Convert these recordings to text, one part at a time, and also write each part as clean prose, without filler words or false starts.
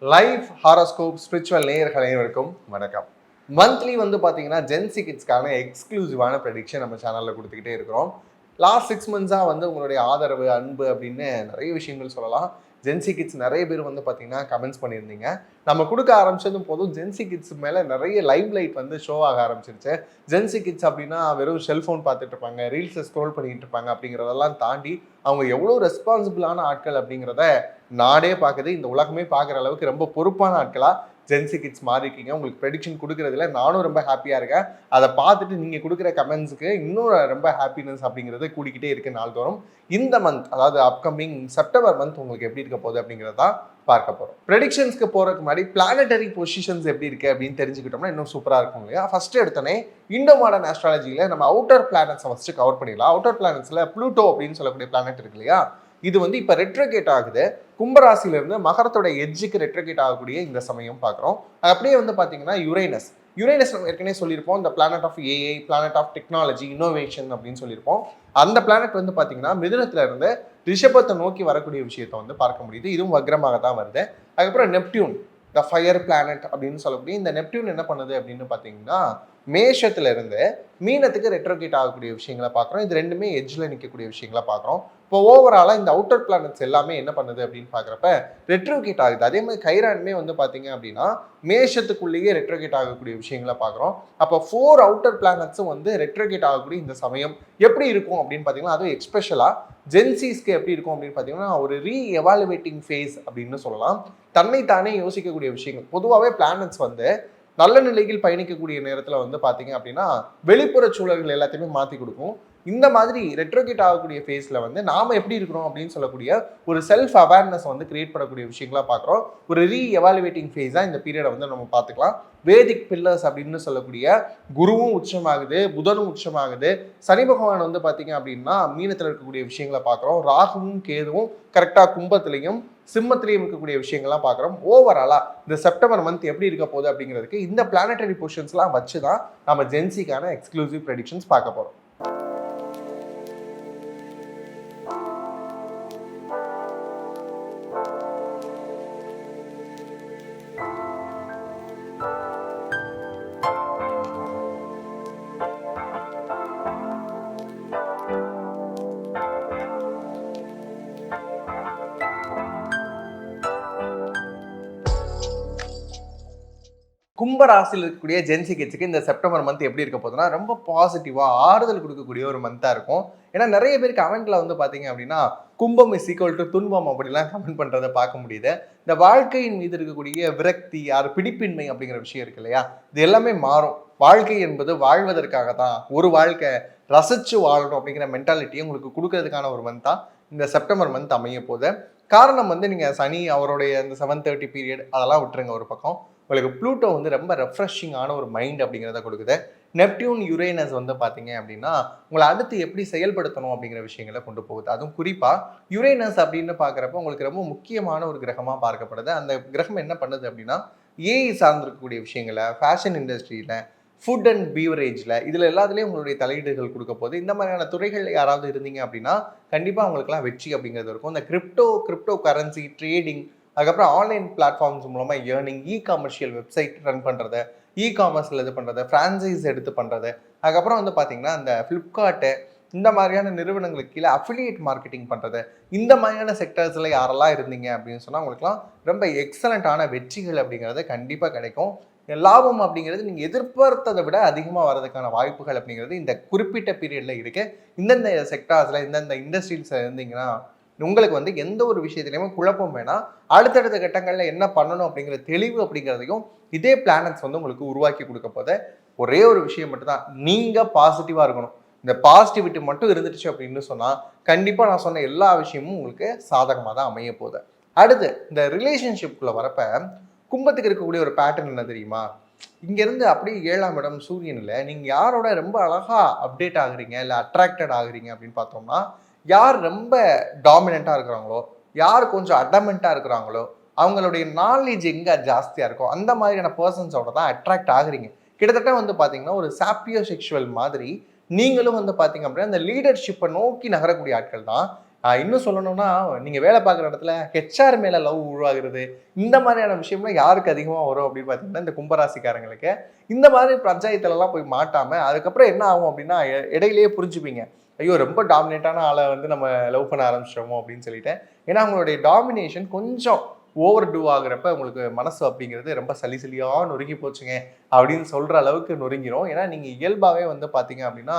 Life horoscope spiritual நேயர்கள் அனைவருக்கும் வணக்கம். மந்த்லி வந்து பார்த்தீங்கன்னா ஜென்சி கிட்ஸ்க்கான எக்ஸ்க்ளூசிவான ப்ரெடிக்ஷன் நம்ம சேனலில் கொடுத்துக்கிட்டே இருக்கிறோம். லாஸ்ட் 6 மந்த்ஸாக வந்து உங்களுடைய ஆதரவு, அன்பு அப்படின்னு நிறைய விஷயங்கள் சொல்லலாம். ஜென்சி கிட்ஸ் நிறைய பேர் வந்து பார்த்தீங்கன்னா கமெண்ட்ஸ் பண்ணியிருந்தீங்க. நம்ம கொடுக்க ஆரம்பிச்சதும் போதும் ஜென்சி கிட்ஸ் மேலே நிறைய லைவ் லைட் வந்து ஷோ ஆக ஆரம்பிச்சிருச்சு. ஜென்சி கிட்ஸ் அப்படின்னா வெறும் செல்ஃபோன் பார்த்துட்டு இருப்பாங்க, ரீல்ஸை ஸ்க்ரோல் பண்ணிட்டு இருப்பாங்க அப்படிங்கிறதெல்லாம் தாண்டி அவங்க எவ்வளோ ரெஸ்பான்சிபிளான ஆட்கள் அப்படிங்கிறத நாடே பார்க்குது, இந்த உலகமே பார்க்குற அளவுக்கு ரொம்ப பொறுப்பான ஆட்களா ஜென்சி கிட்ஸ் மாறிருக்கீங்க. உங்களுக்கு ப்ரெடிக்ஷன் கொடுக்குறதுல நானும் ரொம்ப ஹாப்பியாக இருக்கேன். அதை பார்த்துட்டு நீங்கள் கொடுக்குற கமெண்ட்ஸுக்கு இன்னும் ரொம்ப ஹாப்பினஸ் அப்படிங்கிறது கூடிக்கிட்டே இருக்கு நாள்தோறும். இந்த மந்த், அதாவது அப்கமிங் செப்டம்பர் மந்த் உங்களுக்கு எப்படி இருக்க போகுது அப்படிங்கிறத தான் பார்க்க போகிறோம். ப்ரெடிக்ஷன்ஸ்க்கு போகிறதுக்கு முன்னாடி பிளானட்டரி பொசிஷன்ஸ் எப்படி இருக்குது அப்படின்னு தெரிஞ்சுக்கிட்டோம்னா இன்னும் சூப்பராக இருக்கும் இல்லையா? ஃபர்ஸ்ட் எடுத்தோன்னே இண்டோ மாடர்ன் ஆஸ்ட்ராலஜியில் நம்ம அவுட்டர் பிளானட்ஸை ஃபஸ்ட்டு கவர் பண்ணிடலாம். அவுட்டர் பிளானட்ஸில் ப்ளூட்டோ அப்படின்னு சொல்லக்கூடிய பிளானட் இருக்கு இல்லையா? இது வந்து இப்போ ரெட்ரோகேட் ஆகுது. கும்பராசிலிருந்து மகரத்தோட எட்ஜுக்கு ரெட்ரோகேட் ஆகக்கூடிய இந்த சமயம் பார்க்குறோம். அப்படியே வந்து பார்த்தீங்கன்னா யுரேனஸ் நம்ம ஏற்கனவே சொல்லியிருப்போம், இந்த planet of AI, planet of technology, innovation அப்படின்னு சொல்லியிருப்போம். அந்த பிளானட் வந்து பார்த்தீங்கன்னா மிதுனத்துல இருந்து ரிஷபத்தை நோக்கி வரக்கூடிய விஷயத்தை வந்து பார்க்க முடியுது. இதுவும் வக்ரமாக தான் வருது. அதுக்கப்புறம் நெப்டியூன், த ஃபயர் பிளானட் அப்படின்னு சொல்லக்கூடிய இந்த நெப்டியூன் என்ன பண்ணுது அப்படின்னு பார்த்தீங்கன்னா மேஷத்துல இருந்து மீனத்துக்கு ரெட்ரோகேட் ஆகக்கூடிய விஷயங்களை பார்க்குறோம். இது ரெண்டுமே எட்ஜில் நிற்கக்கூடிய விஷயங்களை பார்க்குறோம். இப்போ ஓவராலாக இந்த அவுட்டர் பிளானட்ஸ் எல்லாமே என்ன பண்ணுது அப்படின்னு பார்க்குறப்ப ரெட்ரோகேட் ஆகுது. அதே மாதிரி கைரானுமே வந்து பார்த்தீங்க அப்படின்னா மேஷத்துக்குள்ளேயே ரெட்ரோகேட் ஆகக்கூடிய விஷயங்களை பார்க்குறோம். அப்போ 4 அவுட்டர் பிளானட்ஸும் வந்து ரெட்ரோகேட் ஆகக்கூடிய இந்த சமயம் எப்படி இருக்கும் அப்படின்னு பார்த்தீங்கன்னா, அதுவும் எக்ஸ்பெஷலாக ஜென்சிஸ்க்கு எப்படி இருக்கும் அப்படின்னு பார்த்தீங்கன்னா ஒரு ரீஎவாலுவேட்டிங் ஃபேஸ் அப்படின்னு சொல்லலாம். தன்னைத்தானே யோசிக்கக்கூடிய விஷயங்கள். பொதுவாகவே பிளானட்ஸ் வந்து நல்ல நிலையில் பயணிக்கக்கூடிய நேரத்தில் வந்து பார்த்தீங்க அப்படின்னா வெளிப்புற சூழல்கள் எல்லாத்தையுமே மாற்றி கொடுக்கும். இந்த மாதிரி ரெட்ரோகேட் ஆகக்கூடிய ஃபேஸில் வந்து நாம் எப்படி இருக்கிறோம் அப்படின்னு சொல்லக்கூடிய ஒரு செல்ஃப் அவேர்னஸ் வந்து கிரியேட் பண்ணக்கூடிய விஷயங்களா பார்க்குறோம். ஒரு ரீஎவாலுவேட்டிங் ஃபேஸாக இந்த பீரியடை வந்து நம்ம பார்த்துக்கலாம். வேதிக் பில்லர்ஸ் அப்படின்னு சொல்லக்கூடிய குருவும் உச்சமாகுது, புதனும் உச்சமாகுது, சனி பகவான் வந்து பார்த்தீங்க அப்படின்னா மீனத்தில் இருக்கக்கூடிய விஷயங்களை பார்க்குறோம். ராகுவும் கேதுவும் கரெக்டாக கும்பத்திலையும் சிம்மத்திலையும் இருக்கக்கூடிய விஷயங்கள்லாம் பார்க்குறோம். ஓவராலாக இந்த செப்டம்பர் மந்த் எப்படி இருக்க போகுது அப்படிங்கிறதுக்கு இந்த பிளானட்டரி பொசிஷன்ஸ்லாம் வச்சு தான் நம்ம ஜென்சிக்கான எக்ஸ்க்ளூசிவ் ப்ரெடிக்ஷன்ஸ் பார்க்க போகிறோம். கும்ப ராசியில் இருக்கக்கூடிய ஜென்சி கிட்ஸுக்கு இந்த செப்டம்பர் மந்த் எப்படி இருக்க போகுதுன்னா ரொம்ப பாசிட்டிவாக ஆறுதல் கொடுக்கக்கூடிய ஒரு மந்தாக இருக்கும். ஏன்னா நிறைய பேர் கமெண்ட்ல வந்து பார்த்தீங்க அப்படின்னா கும்பம் இஸ் ஈக்குவல் டு துன்பம் அப்படிலாம் கமெண்ட் பண்ணுறதை பார்க்க முடியுது. இந்த வாழ்க்கையின் மீது இருக்கக்கூடிய விரக்தி, யார் பிடிப்பின்மை அப்படிங்கிற விஷயம் இருக்கு இல்லையா, இது எல்லாமே மாறும். வாழ்க்கை என்பது வாழ்வதற்காக தான், ஒரு வாழ்க்கை ரசிச்சு வாழணும் அப்படிங்கிற மென்டாலிட்டியை உங்களுக்கு கொடுக்கறதுக்கான ஒரு மந்த் தான் இந்த செப்டம்பர் மந்த் அமைய போகுது. காரணம் வந்து நீங்கள் சனி அவருடைய இந்த 7:30 பீரியட் அதெல்லாம் விட்டுருங்க ஒரு பக்கம். உங்களுக்கு ப்ளூட்டோ வந்து ரொம்ப ரெஃப்ரெஷிங்கான ஒரு மைண்ட் அப்படிங்கிறத கொடுக்குது. நெப்டியூன் யுரேனஸ் வந்து பார்த்தீங்க அப்படின்னா உங்களை அடுத்து எப்படி செயல்படுத்தணும் அப்படிங்கிற விஷயங்களை கொண்டு போகுது. அதுவும் குறிப்பாக யுரேனஸ் அப்படின்னு பார்க்குறப்ப உங்களுக்கு ரொம்ப முக்கியமான ஒரு கிரகமாக பார்க்கப்படுது. அந்த கிரகம் என்ன பண்ணுது அப்படின்னா ஏஐ சார்ந்திருக்கக்கூடிய விஷயங்களை, ஃபேஷன் இண்டஸ்ட்ரியில், ஃபுட் அண்ட் பீவரேஜில், இதில் எல்லாத்துலேயும் உங்களுடைய தலையீடுகள் கொடுக்க போகுது. இந்த மாதிரியான துறைகள் யாராவது இருந்தீங்க அப்படின்னா கண்டிப்பாக அவங்களுக்குலாம் வெற்றி அப்படிங்கிறது இருக்கும். இந்த கிரிப்டோ கரன்சி ட்ரேடிங், அதுக்கப்புறம் ஆன்லைன் பிளாட்ஃபார்ம்ஸ் மூலமாக ஏர்னிங், கமர்ஷியல் வெப்சைட் ரன் பண்ணுறது, காமர்ஸில் இது பண்ணுறது, ஃப்ரான்ச்சைஸ் எடுத்து பண்ணுறது, அதுக்கப்புறம் வந்து பார்த்தீங்கன்னா இந்த ஃப்ளிப்கார்ட்டு இந்த மாதிரியான நிறுவனங்களுக்கு கீழே அஃபிலியேட் மார்க்கெட்டிங் பண்ணுறது, இந்த மாதிரியான செக்டர்ஸில் யாரெல்லாம் இருந்தீங்க அப்படின்னு சொன்னால் உங்களுக்குலாம் ரொம்ப எக்ஸலண்ட்டான வெற்றிகள் அப்படிங்கிறது கண்டிப்பாக கிடைக்கும். லாபம் அப்படிங்கிறது நீங்கள் எதிர்பார்த்ததை விட அதிகமாக வர்றதுக்கான வாய்ப்புகள் அப்படிங்கிறது இந்த குறிப்பிட்ட பீரியடில் இருக்குது. இந்தந்த செக்டார்ஸில், இந்தந்த இண்டஸ்ட்ரீஸில் இருந்தீங்கன்னா உங்களுக்கு வந்து எந்த ஒரு விஷயத்துலையுமே குழப்பம் வேணாம். அடுத்தடுத்த கட்டங்களில் என்ன பண்ணணும் அப்படிங்கிற தெளிவு அப்படிங்கிறதையும் இதே பிளானட்ஸ் வந்து உங்களுக்கு உருவாக்கி கொடுக்க போத ஒரே ஒரு விஷயம் மட்டும்தான், நீங்கள் பாசிட்டிவாக இருக்கணும். இந்த பாசிட்டிவிட்டி மட்டும் இருந்துச்சு அப்படின்னு சொன்னால் கண்டிப்பாக நான் சொன்ன எல்லா விஷயமும் உங்களுக்கு சாதகமாக தான் அமைய போகுது. அடுத்து இந்த ரிலேஷன்ஷிப்குள்ளே வரப்போ கும்பத்துக்கு இருக்கக்கூடிய ஒரு பேட்டர்ன் என்ன தெரியுமா? இங்கேருந்து அப்படியே 7ஆம் இடம் சூரியனில் நீங்கள் யாரோட ரொம்ப அழகாக அப்டேட் ஆகுறீங்க, இல்லை அட்ராக்டட் ஆகுறீங்க அப்படின்னு பார்த்தோம்னா யார் ரொம்ப டாமினண்ட்டாக இருக்கிறாங்களோ, யார் கொஞ்சம் அடமெண்ட்டாக இருக்கிறாங்களோ, அவங்களுடைய நாலேஜ் எங்கே ஜாஸ்தியாக இருக்கோ அந்த மாதிரியான பர்சன்ஸோட தான் அட்ராக்ட் ஆகுறீங்க. கிட்டத்தட்ட வந்து பார்த்தீங்கன்னா ஒரு சாப்பியோ செக்ஷுவல் மாதிரி நீங்களும் வந்து பார்த்தீங்க அப்படின்னா அந்த லீடர்ஷிப்பை நோக்கி நகரக்கூடிய ஆட்கள் தான் இன்னும் சொல்லணும்னா நீங்கள் வேலை பார்க்குற இடத்துல ஹெச்ஆர் மேலே லவ் உருவாகிறது, இந்த மாதிரியான விஷயம்லாம் யாருக்கு அதிகமாக வரும் அப்படின்னு பார்த்தீங்கன்னா இந்த கும்பராசிக்காரங்களுக்கு. இந்த மாதிரி பஞ்சாயத்துலலாம் போய் மாட்டாமல் அதுக்கப்புறம் என்ன ஆகும் அப்படின்னா இடையிலேயே புரிஞ்சுப்பீங்க. ஐயோ ரொம்ப டாமினேட்டான ஆளை வந்து நம்ம லவ் பண்ண ஆரம்பிச்சிட்டோமோ அப்படின்னு சொல்லிட்டு. ஏன்னா அவங்களுடைய டாமினேஷன் கொஞ்சம் ஓவர் டூ ஆகுறப்ப உங்களுக்கு மனசு அப்படிங்கிறது ரொம்ப சலிசலியாக நொறுங்கி போச்சுங்க அப்படின்னு சொல்கிற அளவுக்கு நொறுங்கிரும். ஏன்னா நீங்கள் இயல்பாகவே வந்து பார்த்தீங்க அப்படின்னா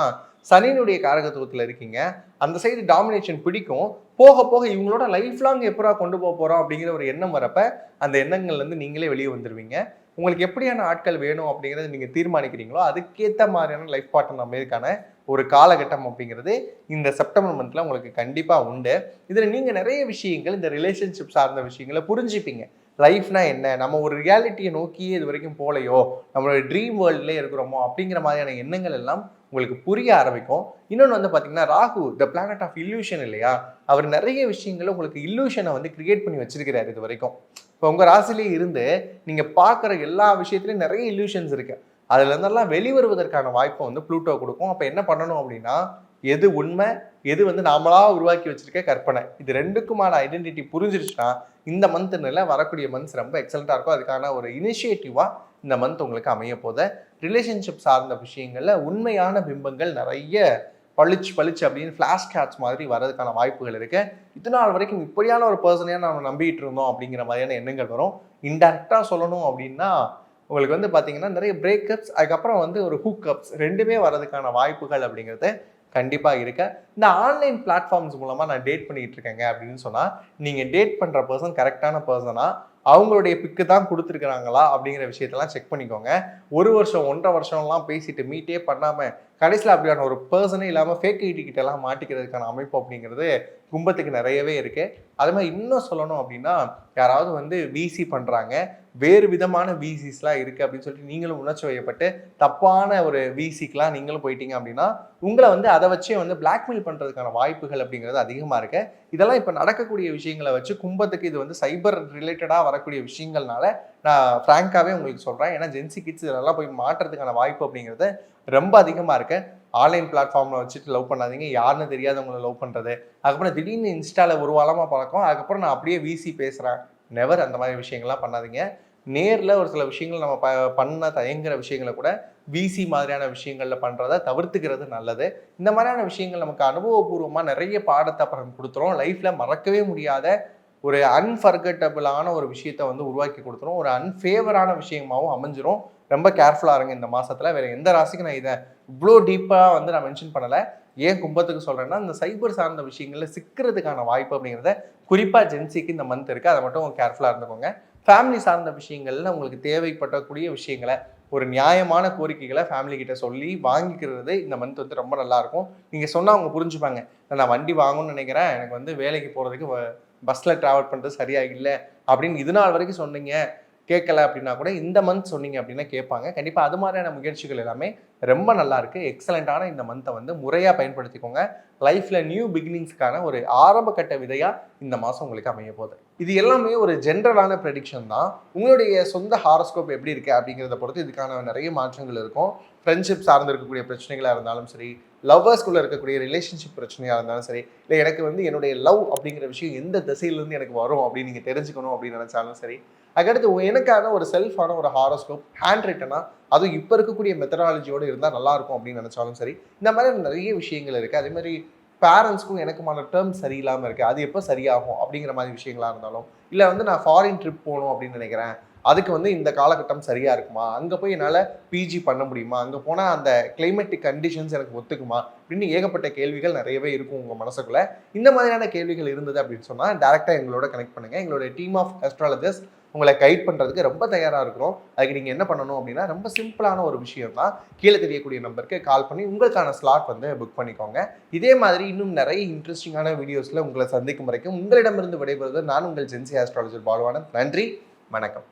சனியினுடைய காரகத்துவத்தில் இருக்கீங்க. அந்த சைடு டாமினேஷன் பிடிக்கும். போக போக இவங்களோட லைஃப் லாங் எப்படா கொண்டு போக போகிறோம் அப்படிங்கிற ஒரு எண்ணம் வரப்ப அந்த எண்ணங்கள்லேருந்து நீங்களே வெளியே வந்துடுவீங்க. உங்களுக்கு எப்படியான ஆட்கள் வேணும் அப்படிங்கிறத நீங்கள் தீர்மானிக்கிறீங்களோ அதுக்கேற்ற மாதிரியான லைஃப் பார்ட்னர் அமையதுக்கான ஒரு காலகட்டம் அப்படிங்கிறது இந்த செப்டம்பர் மந்த்ல உங்களுக்கு கண்டிப்பாக உண்டு. இதில் நீங்கள் நிறைய விஷயங்கள் இந்த ரிலேஷன்ஷிப் சார்ந்த விஷயங்களை புரிஞ்சுப்பீங்க. லைஃப்னா என்ன, நம்ம ஒரு ரியாலிட்டியை நோக்கியே இது வரைக்கும் போலையோ, நம்மளோட ட்ரீம் வேர்ல்ட்லேயே இருக்கிறோமோ அப்படிங்கிற மாதிரியான எண்ணங்கள் எல்லாம் உங்களுக்கு புரிய ஆரம்பிக்கும். இன்னொன்று வந்து பார்த்தீங்கன்னா Rahu the planet of illusion இல்லையா, அவர் நிறைய விஷயங்களை உங்களுக்கு இல்யூஷனை வந்து கிரியேட் பண்ணி வச்சிருக்கிறார் இது வரைக்கும். இப்போ உங்கள் ராசிலேயே இருந்து நீங்கள் பார்க்குற எல்லா விஷயத்துலையும் நிறைய இல்யூஷன்ஸ் இருக்கு. அதுல இருந்தெல்லாம் வெளிவருவதற்கான வாய்ப்பை வந்து ப்ளூட்டோ கொடுக்கும். அப்போ என்ன பண்ணணும் அப்படின்னா எது உண்மை, எது வந்து நாமளா உருவாக்கி வச்சிருக்க கற்பனை, இது ரெண்டுக்குமான ஐடென்டிட்டி புரிஞ்சிருச்சுன்னா இந்த மந்த்ல வரக்கூடிய மந்த்ஸ் ரொம்ப எக்ஸலண்டா இருக்கும். அதுக்கான ஒரு இனிஷியேட்டிவா இந்த மந்த் உங்களுக்கு அமைய போத ரிலேஷன்ஷிப் சார்ந்த விஷயங்கள்ல உண்மையான பிம்பங்கள் நிறைய பளிச்சு பளிச்சு அப்படின்னு ஃபிளாஷ் கேட்ச் மாதிரி வர்றதுக்கான வாய்ப்புகள் இருக்கு. இது நாள் வரைக்கும் இப்படியான ஒரு பர்சனையா நம்ம நம்பிட்டு இருந்தோம் அப்படிங்கிற மாதிரியான எண்ணங்கள் வரும். இன்டெரக்டா சொல்லணும் அப்படின்னா உங்களுக்கு வந்து பார்த்தீங்கன்னா நிறைய பிரேக்கப்ஸ், அதுக்கப்புறம் வந்து ஒரு ஹூக்கப்ஸ் ரெண்டுமே வரதுக்கான வாய்ப்புகள் அப்படிங்கிறது கண்டிப்பாக இருக்கு. இந்த ஆன்லைன் பிளாட்ஃபார்ம்ஸ் மூலமாக நான் டேட் பண்ணிட்டு இருக்கேங்க அப்படின்னு சொன்னால் நீங்கள் டேட் பண்ணுற பர்சன் கரெக்டான பர்சனா, அவங்களுடைய பிக்கு தான் கொடுத்துருக்குறாங்களா அப்படிங்கிற விஷயத்தெல்லாம் செக் பண்ணிக்கோங்க. 1 வருஷம் 1.5 வருஷம்லாம் பேசிட்டு மீட்டே பண்ணாமல் கடைசியில் அப்படியான ஒரு பர்சனே இல்லாமல் ஃபேக் ஐடி கிட்டலாம் மாட்டிக்கிறதுக்கான அமைப்பு அப்படிங்கிறது கும்பத்துக்கு நிறையவே இருக்குது. அது மாதிரி இன்னும் சொல்லணும் அப்படின்னா யாராவது வந்து விசி பண்ணுறாங்க, வேறு விதமான விசிஸ்லாம் இருக்குது அப்படின்னு சொல்லிட்டு நீங்களும் உணர்ச்சி வயப்பட்டு தப்பான ஒரு விசிக்கெலாம் நீங்களும் போயிட்டீங்க அப்படின்னா உங்களை வந்து அதை வச்சே வந்து பிளாக்மெயில் பண்ணுறதுக்கான வாய்ப்புகள் அப்படிங்கிறது அதிகமாக இருக்குது. இதெல்லாம் இப்போ நடக்கக்கூடிய விஷயங்களை வச்சு கும்பத்துக்கு இது வந்து சைபர் ரிலேட்டடாக வரக்கூடிய விஷயங்கள்னால நான் ஃப்ராங்காகவே உங்களுக்கு சொல்கிறேன். ஏன்னா ஜென்சி கிட்ஸ் இதெல்லாம் போய் மாற்றுறதுக்கான வாய்ப்பு அப்படிங்கிறது ரொம்ப அதிகமாக இருக்கு. ஆன்லைன் பிளாட்ஃபார்மில் வச்சுட்டு லவ் பண்ணாதீங்க. யாருன்னு தெரியாதவங்களை லவ் பண்ணுறது, அதுக்கப்புறம் திடீர்னு இன்ஸ்டாவில் ஒரு வாரமாக பழக்கம், அதுக்கப்புறம் நான் அப்படியே விசி பேசுகிறேன், நெவர் அந்த மாதிரி விஷயங்கள்லாம் பண்ணாதீங்க. நேரில் ஒரு சில விஷயங்கள் நம்ம பண்ண தயங்குற விஷயங்களை கூட விசி மாதிரியான விஷயங்களில் பண்ணுறதை தவிர்த்துக்கிறது நல்லது. இந்த மாதிரியான விஷயங்கள் நமக்கு அனுபவபூர்வமாக நிறைய பாடத்தை அப்புறம் கொடுத்துரும். லைஃப்பில் மறக்கவே முடியாத ஒரு அன்ஃபர்கட்டபிளான ஒரு விஷயத்தை வந்து உருவாக்கி கொடுத்துரும். ஒரு அன்ஃபேவரான விஷயமாகவும் அமைஞ்சிரும். ரொம்ப கேர்ஃபுல்லாக இருங்க இந்த மாதத்தில். வேறு எந்த ராசிக்கு நான் இதை இவ்வளோ டீப்பாக வந்து நான் மென்ஷன் பண்ணலை. ஏன் கும்பத்துக்கு சொல்கிறேன்னா இந்த சைபர் சார்ந்த விஷயங்களில் சிக்கிறதுக்கான வாய்ப்பு அப்படிங்கிறத குறிப்பாக ஜென்சிக்கு இந்த மந்த் இருக்குது. அதை மட்டும் கேர்ஃபுல்லாக இருந்துக்கோங்க. ஃபேமிலி சார்ந்த விஷயங்கள்ல உங்களுக்கு தேவைப்படக்கூடிய விஷயங்களை ஒரு நியாயமான கோரிக்கைகளை ஃபேமிலி கிட்ட சொல்லி வாங்கிக்கிறது இந்த மந்த் வந்து ரொம்ப நல்லாயிருக்கும். நீங்கள் சொன்னால் அவங்க புரிஞ்சுப்பாங்க. நான் வண்டி வாங்கணும்னு நினைக்கிறேன், எனக்கு வந்து வேலைக்கு போகிறதுக்கு பஸ்ஸில் ட்ராவல் பண்ணுறது சரியாக இல்லை அப்படின்னு இது நாள் வரைக்கும் சொன்னீங்க, கேட்கல அப்படின்னா கூட இந்த மந்த் சொன்னீங்க அப்படின்னா கேட்பாங்க. கண்டிப்பாக அது மாதிரியான முயற்சிகள் எல்லாமே ரொம்ப நல்லா இருக்குது. எக்ஸலண்ட்டான இந்த மந்த்தை வந்து முறையாக பயன்படுத்திக்கோங்க. லைஃப்பில் நியூ பிகினிங்ஸ்க்கான ஒரு ஆரம்ப கட்ட விதையாக இந்த மாதம் உங்களுக்கு அமைய போகுது. இது எல்லாமே ஒரு ஜென்ரலான ப்ரெடிக்ஷன் தான். உங்களுடைய சொந்த ஹாரோஸ்கோப் எப்படி இருக்குது அப்படிங்கிறத பொறுத்து இதுக்கான நிறைய மாற்றங்கள் இருக்கும். ஃப்ரெண்ட்ஷிப் சார்ந்து இருக்கக்கூடிய பிரச்சனைகளாக இருந்தாலும் சரி, லவ்வர்ஸ்குள்ளே இருக்கக்கூடிய ரிலேஷன்ஷிப் பிரச்சனையாக இருந்தாலும் சரி, இல்லை எனக்கு வந்து என்னுடைய லவ் அப்படிங்கிற விஷயம் எந்த திசையிலேருந்து எனக்கு வரும் அப்படின்னு நீங்கள் தெரிஞ்சுக்கணும் அப்படின்னு நினச்சாலும் சரி, அதுக்கடுத்து எனக்கான ஒரு செல்ஃபான ஒரு ஹாரோஸ்கோப் ஹேண்ட் ரிட்டனாக அதுவும் இப்போ இருக்கக்கூடிய மெத்தடாலஜியோடு இருந்தால் நல்லாயிருக்கும் அப்படின்னு நினச்சாலும் சரி, இந்த மாதிரி நிறைய விஷயங்கள் இருக்குது. அதே மாதிரி பேரண்ட்ஸ்க்கும் எனக்குமான டேர்ம் சரியில்லாமல் இருக்குது, அது எப்போ சரியாகும் அப்படிங்கிற மாதிரி விஷயங்களாக இருந்தாலும், இல்லை வந்து நான் ஃபாரின் ட்ரிப் போகணும் அப்படின்னு நினைக்கிறேன், அதுக்கு வந்து இந்த காலகட்டம் சரியாக இருக்குமா, அங்கே போய் என்னால் பிஜி பண்ண முடியுமா, அங்கே போனால் அந்த கிளைமேட்டிக் கண்டிஷன்ஸ் எனக்கு ஒத்துக்குமா அப்படின்னு ஏகப்பட்ட கேள்விகள் நிறையவே இருக்கும் உங்கள் மனசுக்குள்ளே. இந்த மாதிரியான கேள்விகள் இருந்தது அப்படின்னு சொன்னால் டேரெக்டாக எங்களோட கனெக்ட் பண்ணுங்கள். எங்களோட டீம் ஆஃப் அஸ்ட்ராலஜர்ஸ் உங்களை கைட் பண்ணுறதுக்கு ரொம்ப தயாராக இருக்கிறோம். அதுக்கு நீங்கள் என்ன பண்ணணும் அப்படின்னா ரொம்ப சிம்பிளான ஒரு விஷயம் தான். கீழே தெரியக்கூடிய நம்பருக்கு கால் பண்ணி உங்களுக்கான ஸ்லாட் வந்து புக் பண்ணிக்கோங்க. இதே மாதிரி இன்னும் நிறைய இன்ட்ரெஸ்டிங்கான வீடியோஸில் உங்களை சந்திக்கும் வரைக்கும் உங்களிடமிருந்து விடைபெறுவது நான் உங்கள் ஜென்சி ஆஸ்ட்ராலஜர் பாலுவானந்த். நன்றி, வணக்கம்.